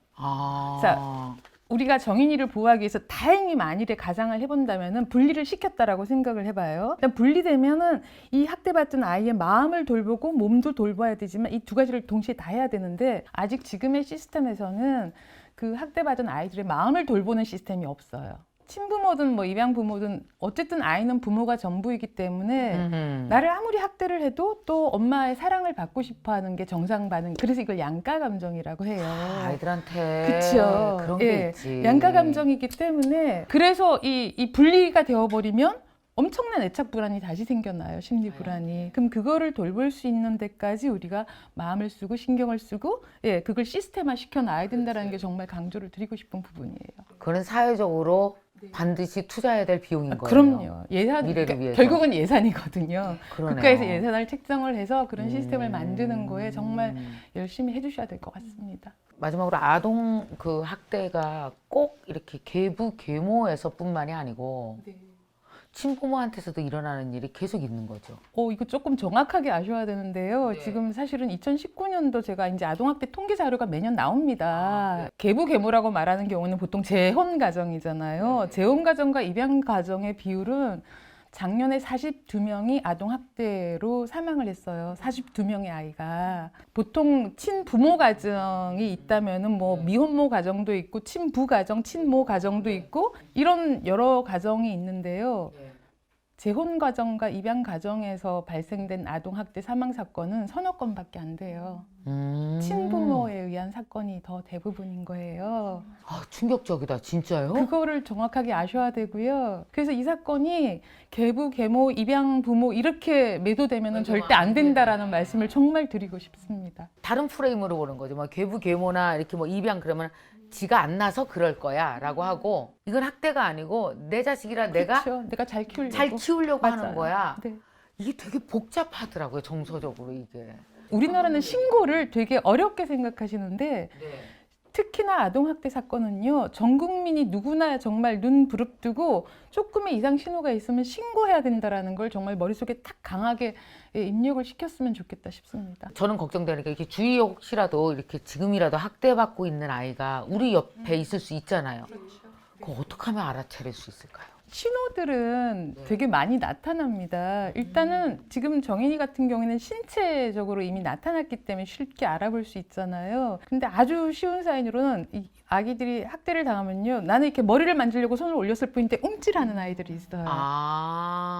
[SPEAKER 3] 자, 우리가 정인이를 보호하기 위해서 다행히 만일에 가상을 해본다면은 분리를 시켰다라고 생각을 해봐요. 일단 분리되면은 이 학대받던 아이의 마음을 돌보고 몸도 돌봐야 되지만 이 두 가지를 동시에 다 해야 되는데 아직 지금의 시스템에서는 그 학대받은 아이들의 마음을 돌보는 시스템이 없어요. 친부모든 뭐 입양부모든 어쨌든 아이는 부모가 전부이기 때문에 나를 아무리 학대를 해도 또 엄마의 사랑을 받고 싶어하는 게 정상 반응. 그래서 이걸 양가 감정이라고 해요.
[SPEAKER 1] 아이들한테
[SPEAKER 3] 그렇죠.
[SPEAKER 1] 그런 게 있지.
[SPEAKER 3] 양가 감정이기 때문에 그래서 이 분리가 되어버리면 엄청난 애착 불안이 다시 생겨나요. 심리 불안이. 그럼 그거를 돌볼 수 있는 데까지 우리가 마음을 쓰고 신경을 쓰고 예, 그걸 시스템화 시켜놔야 된다는 게 정말 강조를 드리고 싶은 부분이에요.
[SPEAKER 1] 그건 사회적으로 반드시 투자해야 될 비용인 거예요.
[SPEAKER 3] 그럼요. 예산
[SPEAKER 1] 미래를
[SPEAKER 3] 그러니까
[SPEAKER 1] 위해서.
[SPEAKER 3] 결국은 예산이거든요.
[SPEAKER 1] 그러네요.
[SPEAKER 3] 국가에서 예산을 책정을 해서 그런 시스템을 만드는 거에 정말 열심히 해주셔야 될 것 같습니다.
[SPEAKER 1] 마지막으로 아동 그 학대가 꼭 이렇게 계부 계모에서뿐만이 아니고 친부모한테서도 일어나는 일이 계속 있는 거죠.
[SPEAKER 3] 이거 조금 정확하게 아셔야 되는데요.
[SPEAKER 1] 네.
[SPEAKER 3] 지금 사실은 2019년도 제가 이제 아동학대 통계 자료가 매년 나옵니다. 계부 계모라고 말하는 경우는 보통 재혼 가정이잖아요. 재혼 가정과 입양 가정의 비율은 작년에 42명이 아동학대로 사망을 했어요. 42명의 아이가. 보통 친부모 가정이 있다면은 뭐 미혼모 가정도 있고 친부 가정, 친모 가정도 있고 이런 여러 가정이 있는데요. 재혼 가정과 입양 가정에서 발생된 아동학대 사망 사건은 서너 건밖에 안 돼요. 친부모에 의한 사건이 더 대부분인 거예요.
[SPEAKER 1] 아, 충격적이다. 진짜요?
[SPEAKER 3] 그거를 정확하게 아셔야 되고요. 그래서 이 사건이 계부, 계모, 입양 부모 이렇게 매도되면 절대 안 된다라는 말씀을 정말 드리고 싶습니다.
[SPEAKER 1] 다른 프레임으로 보는 거죠. 뭐 계부 계모나 이렇게 뭐 입양 그러면 지가 안 나서 그럴 거야라고 하고 이건 학대가 아니고 내 자식이라 내가
[SPEAKER 3] 그렇죠. 내가 잘 키우려고.
[SPEAKER 1] 잘 키우려고 하는
[SPEAKER 3] 맞아요.
[SPEAKER 1] 거야.
[SPEAKER 3] 네.
[SPEAKER 1] 이게 되게 복잡하더라고요. 정서적으로 이게.
[SPEAKER 3] 우리나라는 신고를 되게 어렵게 생각하시는데 특히나 아동학대 사건은요, 전 국민이 누구나 정말 눈 부릅뜨고 조금의 이상 신호가 있으면 신고해야 된다라는 걸 정말 머릿속에 탁 강하게 입력을 시켰으면 좋겠다 싶습니다.
[SPEAKER 1] 저는 걱정되는 게 이렇게 주위에 혹시라도 이렇게 지금이라도 학대받고 있는 아이가 우리 옆에 있을 수 있잖아요. 그거 어떻게 하면 알아차릴 수 있을까요?
[SPEAKER 3] 신호들은 되게 많이 나타납니다. 일단은 지금 정인이 같은 경우에는 신체적으로 이미 나타났기 때문에 쉽게 알아볼 수 있잖아요. 근데 아주 쉬운 사인으로는 이 아기들이 학대를 당하면요, 나는 이렇게 머리를 만지려고 손을 올렸을 뿐인데 움찔하는 아이들이 있어요.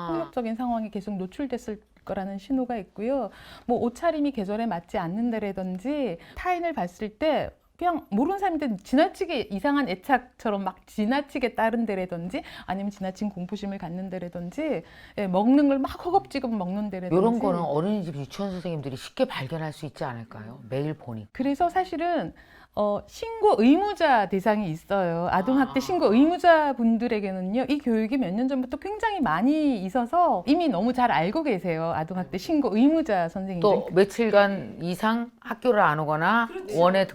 [SPEAKER 3] 폭력적인 상황에 계속 노출됐을 거라는 신호가 있고요. 뭐 옷차림이 계절에 맞지 않는다라든지 타인을 봤을 때 그냥 모르는 사람인데 지나치게 이상한 애착처럼 막 지나치게 따른다라든지 아니면 지나친 공포심을 갖는다라든지 먹는 걸 막 허겁지겁 먹는다라든지
[SPEAKER 1] 이런 거는 어린이집 유치원 선생님들이 쉽게 발견할 수 있지 않을까요? 매일 보니.
[SPEAKER 3] 그래서 사실은 신고 의무자 대상이 있어요. 아동학대 신고 의무자 분들에게는요, 이 교육이 몇 년 전부터 굉장히 많이 있어서 이미 너무 잘 알고 계세요. 아동학대 신고 의무자 선생님들.
[SPEAKER 1] 또 며칠간 이상 학교를 안 오거나 원에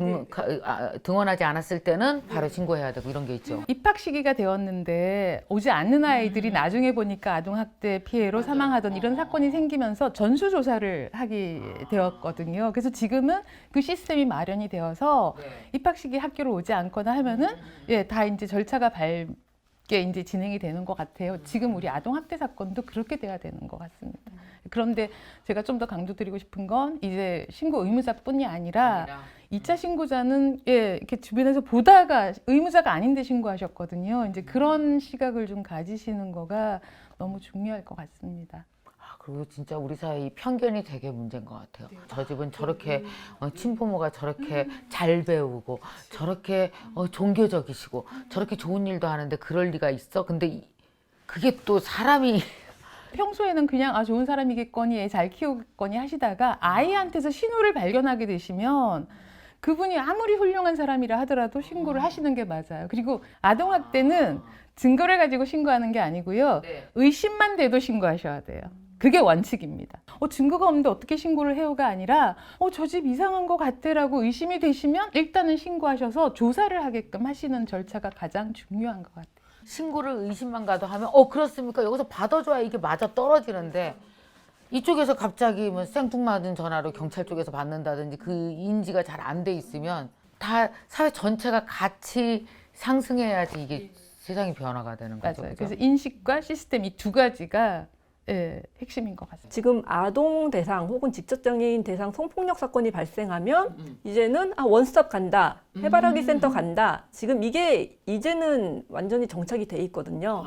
[SPEAKER 1] 등원하지 않았을 때는 바로 신고해야 되고 이런 게 있죠.
[SPEAKER 3] 입학 시기가 되었는데 오지 않는 아이들이 나중에 보니까 아동학대 피해로 사망하던 이런 사건이 생기면서 전수조사를 하게 되었거든요. 그래서 지금은 그 시스템이 마련이 되어서 입학 시기 학교를 오지 않거나 하면은 다 이제 절차가 게 이제 진행이 되는 것 같아요. 지금 우리 아동학대 사건도 그렇게 돼야 되는 것 같습니다. 그런데 제가 좀 더 강조드리고 싶은 건 이제 신고 의무자뿐이 아니라 2차 신고자는 이렇게 주변에서 보다가 의무자가 아닌데 신고하셨거든요. 이제 그런 시각을 좀 가지시는 거가 너무 중요할 것 같습니다.
[SPEAKER 1] 그리고 진짜 우리 사회 이 편견이 되게 문제인 것 같아요. 저 집은 저렇게 친부모가 저렇게 잘 배우고 저렇게 종교적이시고 저렇게 좋은 일도 하는데 그럴 리가 있어? 근데 그게 또 사람이
[SPEAKER 3] 평소에는 그냥 좋은 사람이겠거니 애 잘 키우겠거니 하시다가 아이한테서 신호를 발견하게 되시면 그분이 아무리 훌륭한 사람이라 하더라도 신고를 하시는 게 맞아요. 그리고 아동학대는 증거를 가지고 신고하는 게 아니고요. 의심만 돼도 신고하셔야 돼요. 그게 원칙입니다. 증거가 없는데 어떻게 신고를 해요가 아니라 저 집 이상한 것 같아라고 의심이 되시면 일단은 신고하셔서 조사를 하게끔 하시는 절차가 가장 중요한 것 같아요.
[SPEAKER 1] 신고를 의심만 가도 하면 그렇습니까? 여기서 받아줘야 이게 맞아 떨어지는데 이쪽에서 갑자기 뭐 생뚱맞은 전화로 경찰 쪽에서 받는다든지 그 인지가 잘 안 돼 있으면 다 사회 전체가 같이 상승해야지 이게 세상이 변화가 되는 거죠.
[SPEAKER 3] 맞아요.
[SPEAKER 1] 그죠?
[SPEAKER 3] 그래서 인식과 시스템 이 두 가지가 핵심인 것 같습니다.
[SPEAKER 2] 지금 아동 대상 혹은 직접적인 대상 성폭력 사건이 발생하면 이제는 원스톱 간다, 해바라기 센터 간다. 지금 이게 이제는 완전히 정착이 돼 있거든요.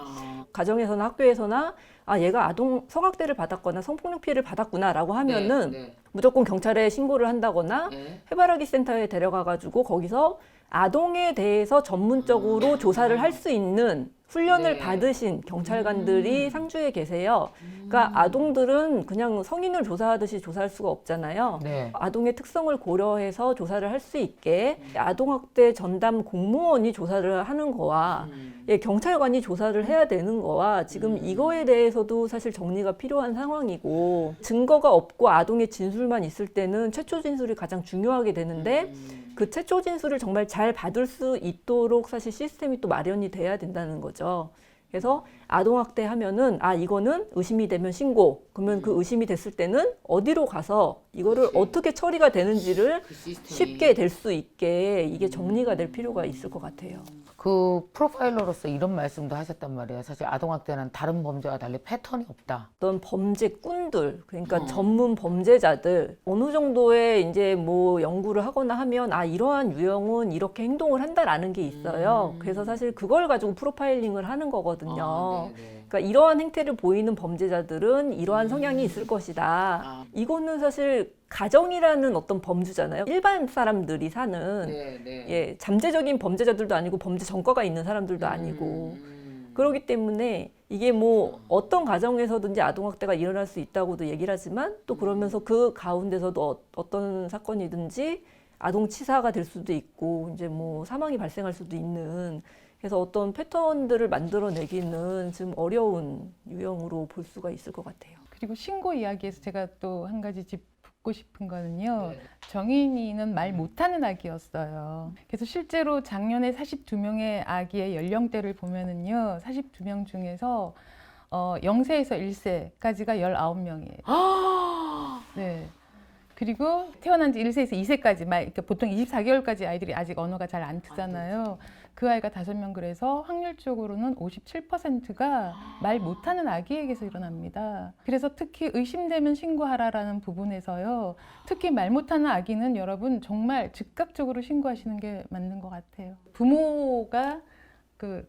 [SPEAKER 2] 가정에서나 학교에서나 얘가 아동 성학대를 받았거나 성폭력 피해를 받았구나라고 하면은 무조건 경찰에 신고를 한다거나 해바라기 센터에 데려가 가지고 거기서 아동에 대해서 전문적으로 조사를 할 수 있는 훈련을
[SPEAKER 1] 네.
[SPEAKER 2] 받으신 경찰관들이 상주에 계세요. 그러니까 아동들은 그냥 성인을 조사하듯이 조사할 수가 없잖아요.
[SPEAKER 1] 네.
[SPEAKER 2] 아동의 특성을 고려해서 조사를 할 수 있게 아동학대 전담 공무원이 조사를 하는 거와 예, 경찰관이 조사를 해야 되는 거와 지금 이거에 대해서도 사실 정리가 필요한 상황이고 증거가 없고 아동의 진술만 있을 때는 최초 진술이 가장 중요하게 되는데 그 최초 진술을 정말 잘 받을 수 있도록 사실 시스템이 또 마련이 돼야 된다는 거죠. 그래서 아동학대 하면은 아 이거는 의심이 되면 신고 그러면 그 의심이 됐을 때는 어디로 가서 이거를 어떻게 처리가 되는지를 쉽게 될 수 있게 이게 정리가 될 필요가 있을 것 같아요.
[SPEAKER 1] 그 프로파일러로서 이런 말씀도 하셨단 말이에요. 사실 아동학대는 다른 범죄와 달리 패턴이 없다.
[SPEAKER 2] 어떤 범죄꾼들, 그러니까 전문 범죄자들 어느 정도의 이제 뭐 연구를 하거나 하면 아 이러한 유형은 이렇게 행동을 한다라는 게 있어요. 그래서 사실 그걸 가지고 프로파일링을 하는 거거든요. 그러니까 이러한 행태를 보이는 범죄자들은 이러한 성향이 있을 것이다. 이거는 사실 가정이라는 어떤 범주잖아요. 일반 사람들이 사는 예, 잠재적인 범죄자들도 아니고 범죄 전과가 있는 사람들도 아니고 그렇기 때문에 이게 뭐 어떤 가정에서든지 아동학대가 일어날 수 있다고도 얘기를 하지만 또 그러면서 그 가운데서도 어떤 사건이든지 아동치사가 될 수도 있고 이제 뭐 사망이 발생할 수도 있는 그래서 어떤 패턴들을 만들어내기는 지금 어려운 유형으로 볼 수가 있을 것 같아요.
[SPEAKER 3] 그리고 신고 이야기에서 제가 또 한 가지 짚고 싶은 거는요. 정인이는 말 못하는 아기였어요. 그래서 실제로 작년에 42명의 아기의 연령대를 보면은요. 42명 중에서 0세에서 1세까지가 19명이에요. 네. 그리고 태어난 지 1세에서 2세까지, 그러니까 보통 24개월까지 아이들이 아직 언어가 잘 안 트잖아요. 그 아이가 5명 그래서 확률적으로는 57%가 말 못하는 아기에게서 일어납니다. 그래서 특히 의심되면 신고하라라는 부분에서요. 특히 말 못하는 아기는 여러분 정말 즉각적으로 신고하시는 게 맞는 것 같아요. 부모가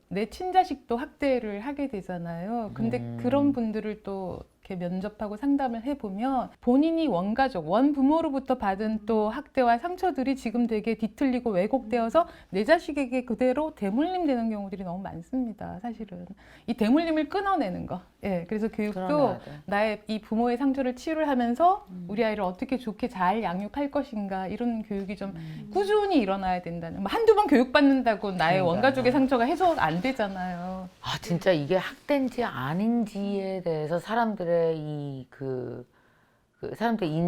[SPEAKER 3] 내 친자식도 학대를 하게 되잖아요. 근데 그런 분들을 또 이렇게 면접하고 상담을 해보면 본인이 원가족, 원부모로부터 받은 또 학대와 상처들이 지금 되게 뒤틀리고 왜곡되어서 내 자식에게 그대로 대물림되는 경우들이 너무 많습니다. 사실은 이 대물림을 끊어내는 거. 예, 그래서 교육도
[SPEAKER 1] 그러네요.
[SPEAKER 3] 나의 이 부모의 상처를 치유를 하면서 우리 아이를 어떻게 좋게 잘 양육할 것인가 이런 교육이 좀 꾸준히 일어나야 된다는. 뭐 한두 번 교육받는다고 나의 원가족의 상처가 해소 안 되잖아요.
[SPEAKER 1] 아 진짜 이게 학대인지 아닌지에 대해서 사람들의 사람들의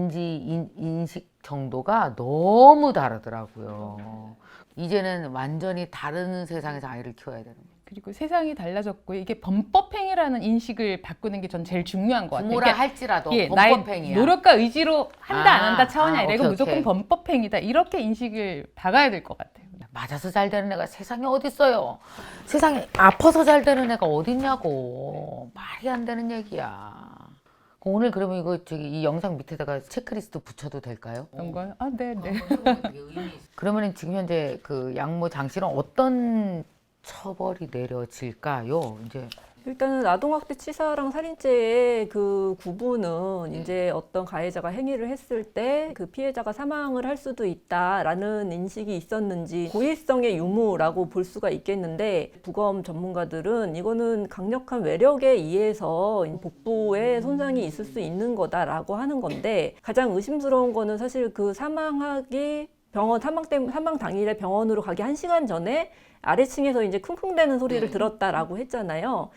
[SPEAKER 1] 인식 정도가 너무 다르더라고요. 이제는 완전히 다른 세상에서 아이를 키워야 되는 거예요.
[SPEAKER 3] 그리고 세상이 달라졌고 이게 범법행위라는 인식을 바꾸는 게 전 제일 중요한 것 같아요.
[SPEAKER 1] 부모라
[SPEAKER 3] 그러니까
[SPEAKER 1] 할지라도
[SPEAKER 3] 나의
[SPEAKER 1] 범법행위야.
[SPEAKER 3] 노력과 의지로 한다 안 한다 차원이 아니라 이건
[SPEAKER 1] 오케이,
[SPEAKER 3] 무조건
[SPEAKER 1] 오케이.
[SPEAKER 3] 범법행위다 이렇게 인식을 박아야 될 것 같아요.
[SPEAKER 1] 맞아서 잘 되는 애가 세상에 어딨어요. 세상에 아파서 잘 되는 애가 어딨냐고. 말이 안 되는 얘기야. 오늘 그러면 이거 이 영상 밑에다가 체크리스트 붙여도 될까요?
[SPEAKER 3] 그런 거요? 아, 네, 네.
[SPEAKER 1] 그러면 지금 현재 그 양모 장 씨는 어떤 처벌이 내려질까요? 이제
[SPEAKER 2] 일단은 아동학대 치사랑 살인죄의 그 구분은 이제 어떤 가해자가 행위를 했을 때 그 피해자가 사망을 할 수도 있다라는 인식이 있었는지 고의성의 유무라고 볼 수가 있겠는데 부검 전문가들은 이거는 강력한 외력에 의해서 복부에 손상이 있을 수 있는 거다라고 하는 건데 가장 의심스러운 거는 사실 그 사망하기 사망 당일에 병원으로 가기 1시간 전에 아래층에서 이제 쿵쿵대는 소리를 들었다라고 했잖아요.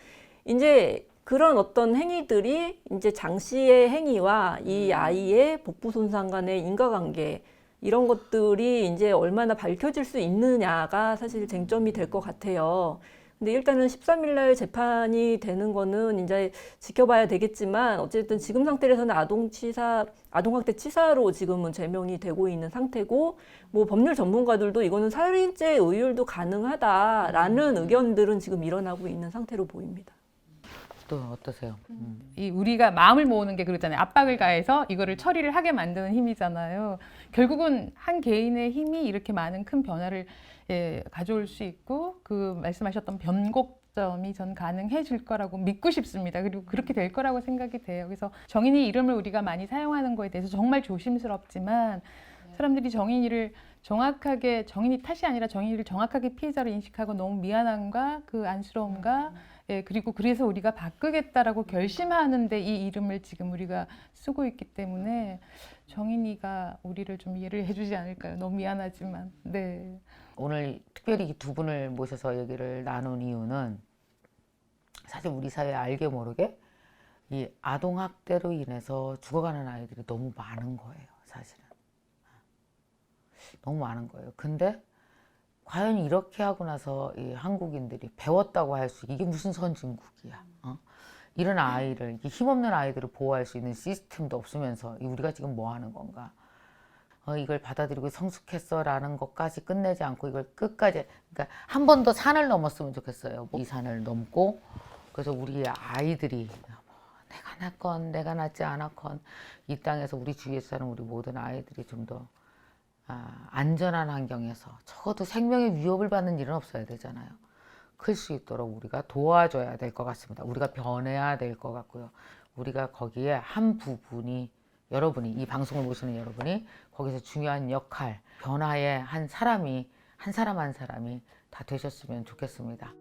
[SPEAKER 2] 이제 그런 어떤 행위들이 이제 장 씨의 행위와 이 아이의 복부 손상 간의 인과관계 이런 것들이 이제 얼마나 밝혀질 수 있느냐가 사실 쟁점이 될 것 같아요. 근데 일단은 13일 날 재판이 되는 거는 이제 지켜봐야 되겠지만 어쨌든 지금 상태에서는 아동학대 치사로 지금은 제명이 되고 있는 상태고 뭐 법률 전문가들도 이거는 살인죄 의율도 가능하다라는 의견들은 지금 일어나고 있는 상태로 보입니다.
[SPEAKER 1] 또 어떠세요?
[SPEAKER 3] 우리가 마음을 모으는 게 그렇잖아요. 압박을 가해서 이거를 처리를 하게 만드는 힘이잖아요. 결국은 한 개인의 힘이 이렇게 많은 큰 변화를 가져올 수 있고 그 말씀하셨던 변곡점이 전 가능해질 거라고 믿고 싶습니다. 그리고 그렇게 될 거라고 생각이 돼요. 그래서 정인이 이름을 우리가 많이 사용하는 거에 대해서 정말 조심스럽지만 사람들이 정인이 탓이 아니라 정인이를 정확하게 피해자로 인식하고 너무 미안함과 그 안쓰러움과 예, 그리고 그래서 우리가 바꾸겠다라고 결심하는데 이 이름을 지금 우리가 쓰고 있기 때문에 정인이가 우리를 좀 이해를 해주지 않을까요? 너무 미안하지만. 네.
[SPEAKER 1] 오늘 특별히 이 두 분을 모셔서 얘기를 나눈 이유는 사실 우리 사회에 알게 모르게 이 아동학대로 인해서 죽어가는 아이들이 너무 많은 거예요, 사실은. 너무 많은 거예요. 근데 과연 이렇게 하고 나서 이 한국인들이 배웠다고 할 수, 이게 무슨 선진국이야. 이런 아이를, 힘없는 아이들을 보호할 수 있는 시스템도 없으면서 우리가 지금 뭐 하는 건가. 이걸 받아들이고 성숙했어라는 것까지 끝내지 않고 이걸 끝까지, 그러니까 한 번 더 산을 넘었으면 좋겠어요. 이 산을 넘고, 그래서 우리 아이들이 내가 낳건 내가 낳지 않았건 이 땅에서 우리 주위에서 사는 우리 모든 아이들이 좀 더 안전한 환경에서 적어도 생명의 위협을 받는 일은 없어야 되잖아요. 클 수 있도록 우리가 도와줘야 될 것 같습니다. 우리가 변해야 될 것 같고요. 우리가 거기에 한 부분이, 여러분이, 이 방송을 보시는 여러분이 거기서 중요한 역할, 변화의 한 사람이, 한 사람 한 사람이 다 되셨으면 좋겠습니다.